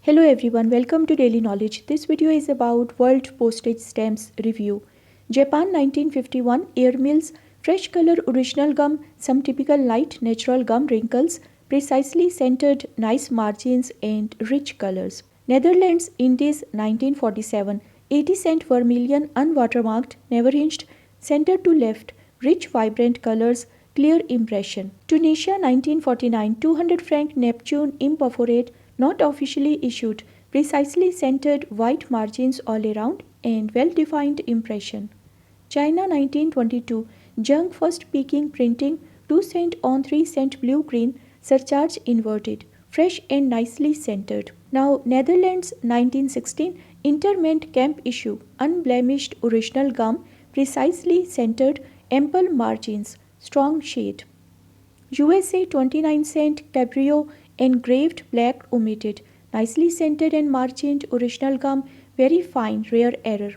Hello everyone, welcome to Daily Knowledge. This video is about World Postage Stamps Review. Japan 1951 Air Mills, fresh color original gum, some typical light natural gum wrinkles, precisely centered nice margins and rich colors. Netherlands Indies 1947 80 cent vermilion unwatermarked, never hinged, center to left, rich vibrant colors, clear impression. Tunisia 1949 200 franc Neptune imperforate, not officially issued, precisely centered white margins all around and well-defined impression. China 1922 Junk first peaking printing 2 cent on 3 cent blue-green surcharge inverted, fresh and nicely centered. Now Netherlands 1916 Interment Camp issue unblemished original gum, precisely centered, ample margins, strong shade. USA 29 cent Cabrio engraved black omitted, nicely scented and margined original gum, very fine, rare error.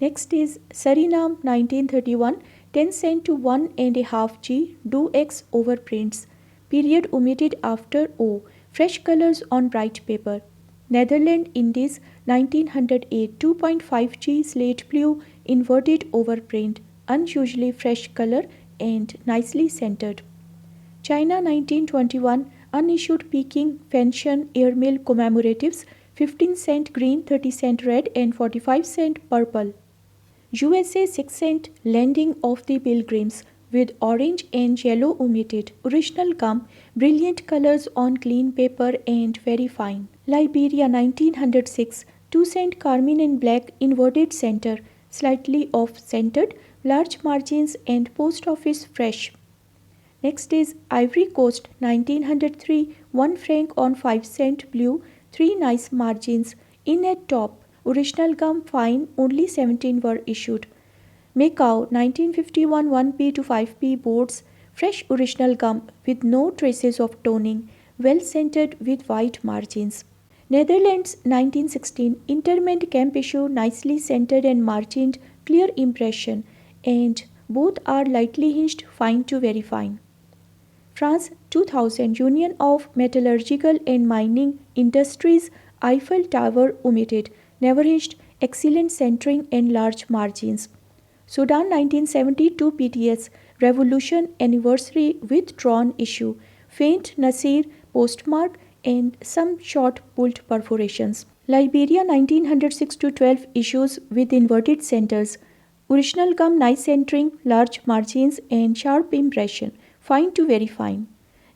Next is Suriname 1931 10 cent to 1.5 G do X overprints, period omitted after O, fresh colors on bright paper. Netherlands Indies 1908 2.5 G slate blue inverted overprint, unusually fresh color and nicely centered. China 1921 unissued Peking Fenshun Airmill commemoratives 15 cent green, 30 cent red and 45 cent purple. USA 6 cent landing of the pilgrims with orange and yellow omitted, original gum, brilliant colors on clean paper and very fine. Liberia 1906 2 cent carmine and black inverted center, slightly off centered, large margins and post office fresh. Next is Ivory Coast 1903 1 franc on 5 cent blue, 3 nice margins, in at top, original gum fine, only 17 were issued. Macau 1951 1p to 5p boards, fresh original gum with no traces of toning, well centered with white margins. Netherlands 1916 Interment Camp issue nicely centered and margined, clear impression, and both are lightly hinged, fine to very fine. France 2000 Union of Metallurgical and Mining Industries Eiffel Tower omitted, never hinged, excellent centering and large margins. Sudan 1972 PTS Revolution Anniversary withdrawn issue, faint Nasir postmark and some short pulled perforations. Liberia 1906 to 12 issues with inverted centers, original gum nice centering, large margins and sharp impression, fine to very fine.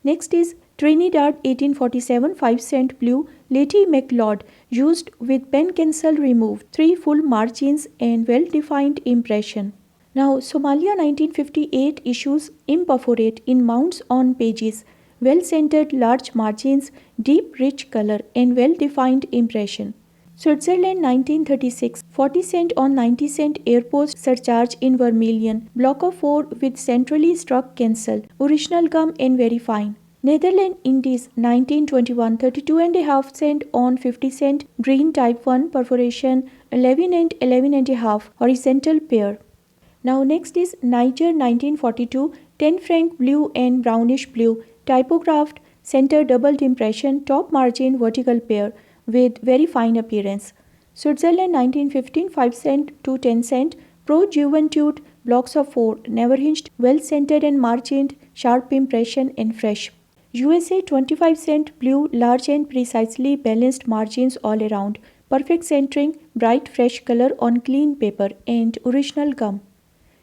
Next is Trinidad 1847 5 cent blue Lady MacLeod used with pen cancel removed, 3 full margins and well defined impression. Now Somalia 1958 issues imperforate in mounts on pages, well centered large margins, deep rich color and well defined impression. Switzerland 1936 40 cent on 90 cent airpost surcharge in vermilion, block of 4 with centrally struck cancel, original gum and very fine. Netherlands Indies 1921 32.5 cent on 50 cent green type 1 perforation, 11 and 11.5 horizontal pair. Now next is Niger 1942 10 franc blue and brownish blue, typographed, center doubled impression, top margin vertical pair with very fine appearance. Switzerland 1915 5 cent to 10 cent Pro Juventude blocks of 4, never hinged, well centered and margined, sharp impression and fresh. USA 25 cent blue large and precisely balanced margins all around, perfect centering, bright fresh color on clean paper and original gum.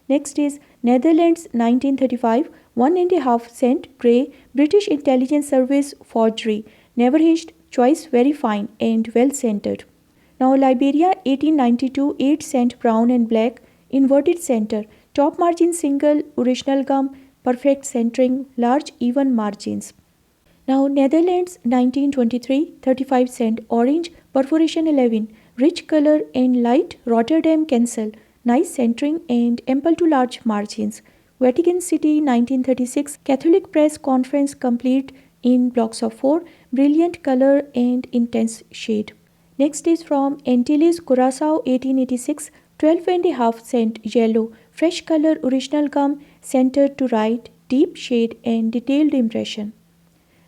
Next is Netherlands 1935 1.5 cent grey British Intelligence Service forgery, never hinged, choice very fine and well centered. Now Liberia 1892 8 cent brown and black inverted center, top margin single, original gum, perfect centering, large even margins. Now Netherlands 1923 35 cent orange perforation 11, rich color and light Rotterdam cancel, nice centering and ample to large margins. Vatican City 1936 Catholic Press Conference complete in blocks of 4, brilliant color and intense shade. Next is from Antilles Curaçao 1886 12.5 cent yellow, fresh color original gum, centered to right, deep shade and detailed impression.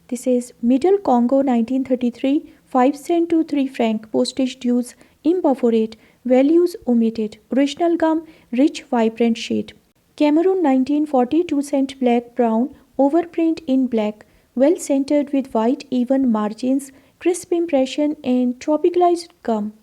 This is Middle Congo 1933 5 cent to 3 franc, postage dues, imperforate, values omitted, original gum, rich vibrant shade. Cameroon 1940 2 cent black brown, overprint in black, well centered with white even margins, crisp impression and tropicalized gum.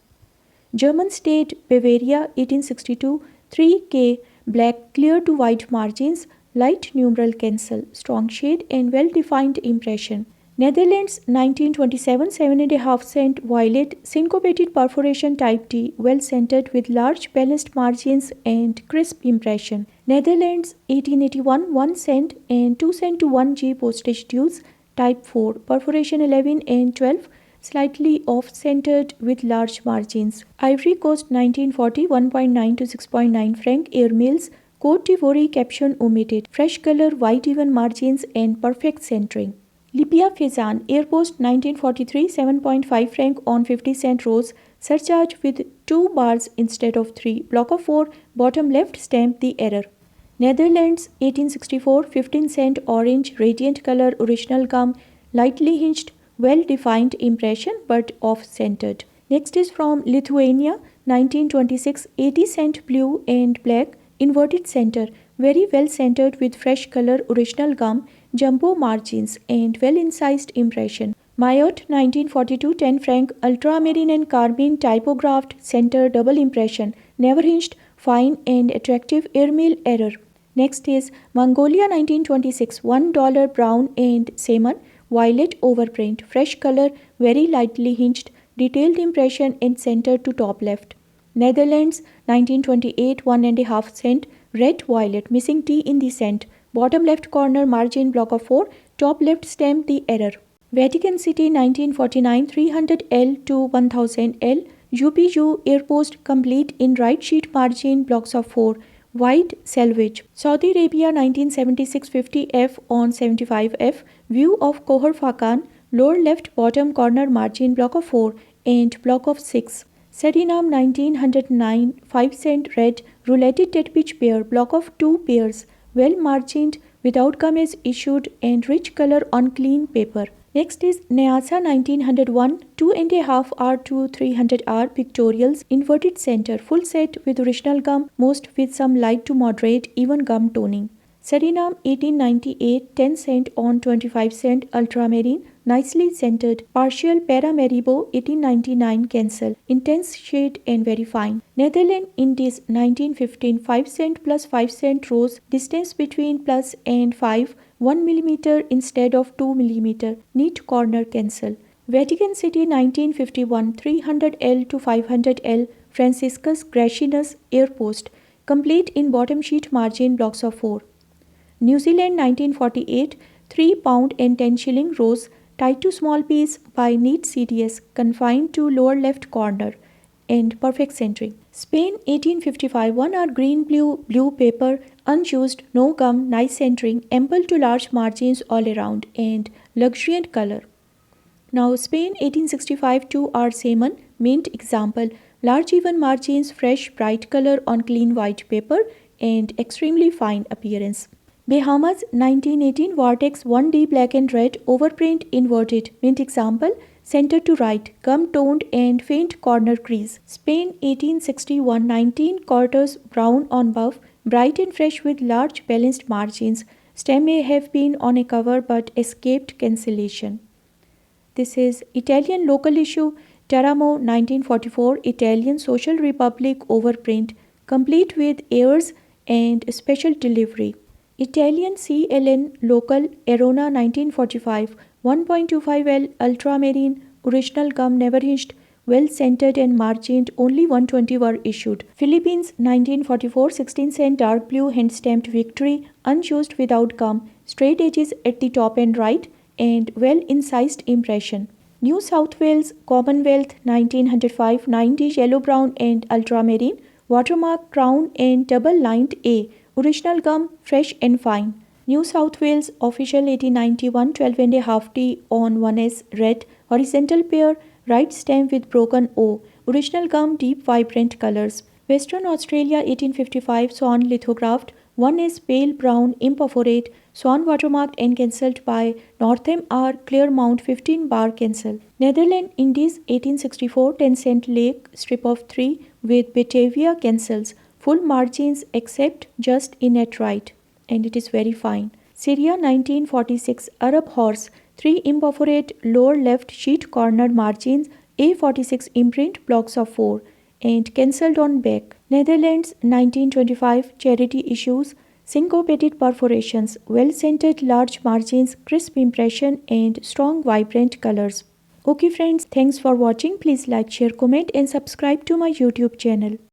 German state Bavaria 1862 3K black clear to white margins, light numeral cancel, strong shade and well defined impression. Netherlands 1927 7.5 cent violet syncopated perforation type D well centered with large balanced margins and crisp impression. Netherlands 1881 1 cent and 2 cent to 1G postage dues type 4 perforation 11 and 12 slightly off-centered with large margins. Ivory Coast 1940 1.9 to 6.9 franc air mills Côte d'Ivoire caption omitted. Fresh color, white even margins and perfect centering. Libya Fezan Airpost 1943 7.5 franc on 50 cent rose surcharge with 2 bars instead of 3. Block of 4 bottom left stamp the error. Netherlands 1864 15 cent orange radiant color original gum lightly hinged well defined impression but off centered. Next is from Lithuania 1926 80 cent blue and black inverted center very well centered with fresh color original gum jumbo margins and well incised impression. Mayotte 1942 10 franc ultramarine and carmine typographed center double impression never hinged fine and attractive airmail error. Next is Mongolia 1926 $1 brown and salmon violet overprint fresh color very lightly hinged detailed impression and center to top left. Netherlands 1928 1.5 cent red violet missing T in the cent bottom left corner margin block of 4 top left stamp the error. Vatican City 1949 300 L to 1000 L UPU airpost complete in right sheet margin blocks of 4 white selvage. Saudi Arabia 1976 50 F on 75 F view of Kohar Fakan lower left bottom corner margin block of 4 and block of 6. Suriname 1909 5 cent red rouletted dead pitch pair block of 2 pairs well margined without gum is issued and rich color on clean paper. Next is Nyasa 1901 2.5 R to 300 R pictorials inverted center full set with original gum most with some light to moderate even gum toning. Suriname 1898 10 cent on 25 cent ultramarine nicely centered partial paramaribo 1899 cancel intense shade and very fine. Netherlands Indies 1915 5 cent plus 5 cent rose distance between plus and 5 1 mm instead of 2 mm neat corner cancel. Vatican City 1951 300 L to 500 L Franciscus Gracianus airpost complete in bottom sheet margin blocks of 4. New Zealand 1948 3 pound and 10 shilling rose tied to small piece by neat CDS confined to lower left corner and perfect centering. Spain 1855 1 hour green blue paper unused no gum nice centering ample to large margins all around and luxuriant color. Now Spain 1865 2 hour salmon mint example large even margins fresh bright color on clean white paper and extremely fine appearance. Bahamas 1918 Vortex 1D black and red overprint inverted mint example center to right gum toned and faint corner crease. Spain 1861 19 quarters brown on buff bright and fresh with large balanced margins. Stem may have been on a cover but escaped cancellation. This is Italian local issue Teramo 1944 Italian Social Republic overprint complete with heirs and special delivery. Italian CLN local Arona 1945 1.25 L ultramarine original gum never hinged well centered and margined only 120 were issued. Philippines 1944 16 cent dark blue hand stamped victory unused without gum straight edges at the top and right and well incised impression. New South Wales Commonwealth 1905 90 yellow brown and ultramarine watermark crown and double lined A original gum fresh and fine. New South Wales official 1891 12.5 T on 1S red horizontal pair right stem with broken O original gum deep vibrant colors. Western Australia 1855 swan lithographed One is pale brown imperforate, swan watermarked and cancelled by Northam R. Claremont 15 bar cancel. Netherlands Indies 1864 10-cent lake strip of 3 with Batavia cancels. Full margins except just in at right, and it is very fine. Syria 1946 Arab horse 3 imperforate lower left sheet corner margins A46 imprint blocks of 4 and cancelled on back. Netherlands 1925 charity issues syncopated perforations, well centered large margins, crisp impression and strong vibrant colors. Okay friends, thanks for watching. Please like, share, comment and subscribe to my YouTube channel.